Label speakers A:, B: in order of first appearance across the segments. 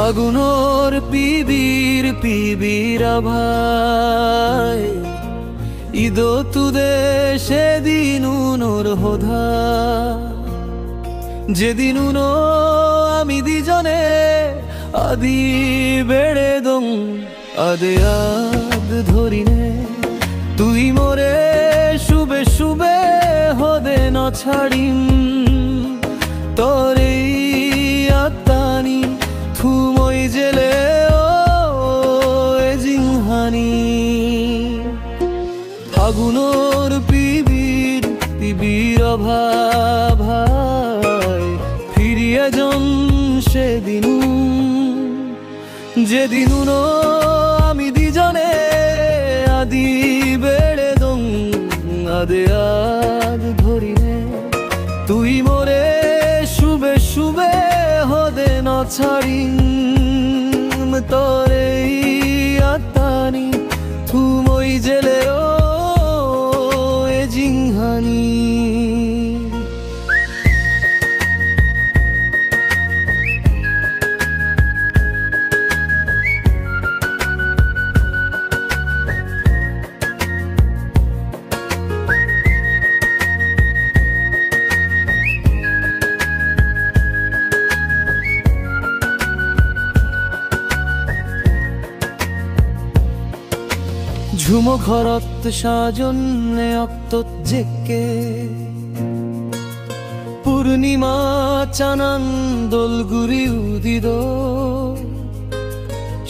A: ফাগুনোর পিবির ভাই ইদো তুদে সেদিন উনোর হোধা যেদিন উনো আমি দিজনে আদি বেড়ে দং আদে আদ ধরিনে তুই মোরে শুবে শুবে হদে ন ছাড়িম তোরে আত্মানি থুমই জেলে ও জিংহানি ফাগুনোর পিবির ভাই ফিরিয়ে যন সেদিন যেদিন আমি দিজনে আদি বেড়ে দং আদে আদ ধরিনে তুই মোরে শুবে শুবে হদে ন ছাড়িম তোরে আত্মানি থুমই জেলে ও জিংহানি ঝুমো ঘরত সাজন্যে অক্তত জেকে পূর্ণিমা চানান দোলগুরি উদিদ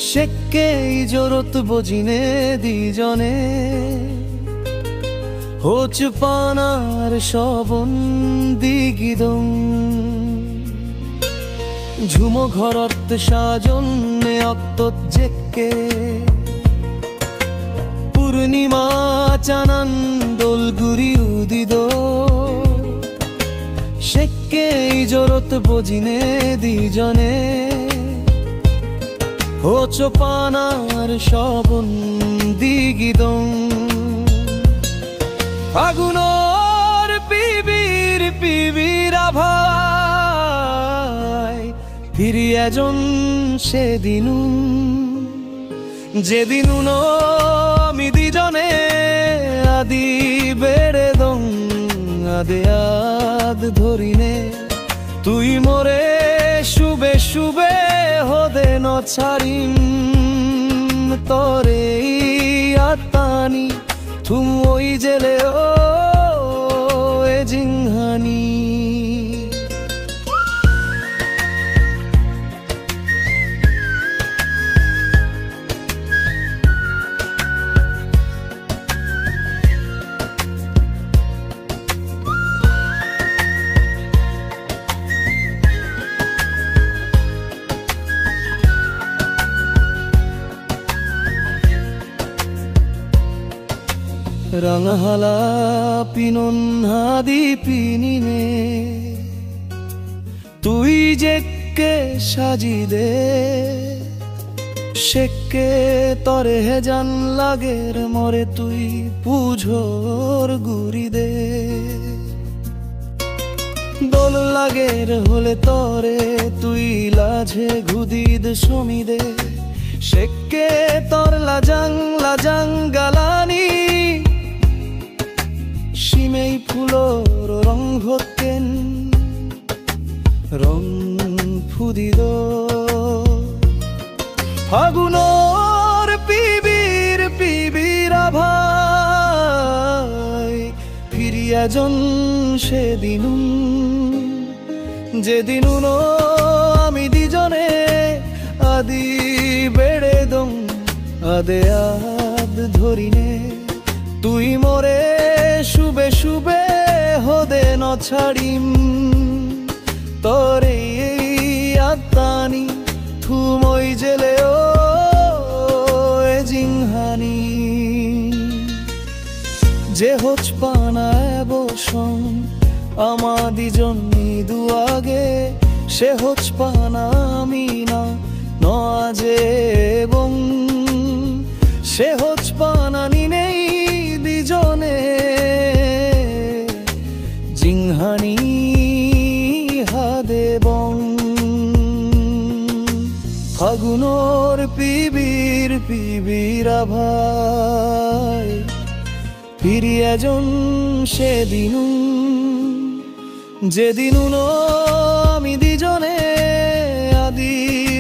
A: শেকে জোরত বজিনে দিজনে হোচ পানার শবন দিগিদং ঝুমো ঘরত সাজন্যে অক্তত জেকে পূর্ণিমা চানান দোলগুরি উদিদ শেকে জোরত বজিনে দিজনে হোচ পানার শবন দিগিদং ফাগুনোর পিবির ভাই ফিরিয়ে যন সেদিন যেদিন আমি দিজনে আদি বেড়ে দং আদে আদ ধরিনে তুই মোরে শুবে শুবে হদে ন ছাড়িম তোরে আত্মানি তুম ওই জেলে ও জিংহানি রাঙাহালা পিনন হাদি পিনিনে তুই যেকে সাজি দে শেকে তরে হে জান লাগের মরে তুই পুঝোর গুরি দে দোল লাগের হলে তরে তুই লাঝে ঘুদিদ সমি দে শেকে তর লাজাং গালানি সিমেই ফুলোর রং ভোকেন রং ফুদিদ ফাগুনোর পিবির ভাই ফিরিয়া যন সেদিন যেদিন আমি দিজনে আদি বেড়ে দং আদে আদ ধরিনে তুই মোরে শুবে শুবে হদে ন ছাড়িম তোরে আত্মানি থুমই জেলে ও জিংহানি যে হোচ পানায় বসন আমাদি জন্মি দুয়াগে সে হোচ পানা আমি না নজে বং সে হোচ পানা নিনেই দিজনে জিংহানি হাদে বং ভাই ফিরিয়া জন সেদিনু যেদিনু আমি দিজনে আদি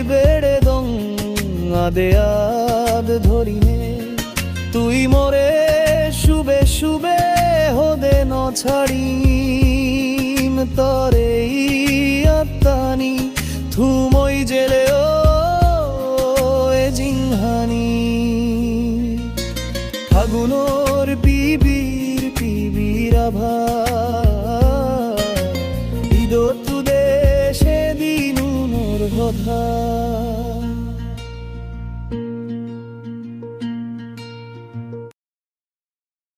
A: বেড়ে দং আদে আদ ধরিনে তুই মোরে শুবে শুবে হদে ন ছাড়িম তরে আত্মানি থুমই জেলে ও এ জিংহানি ফাগুনোর পিবির আভা ঈদত তুদে সেদিনু মোর কথা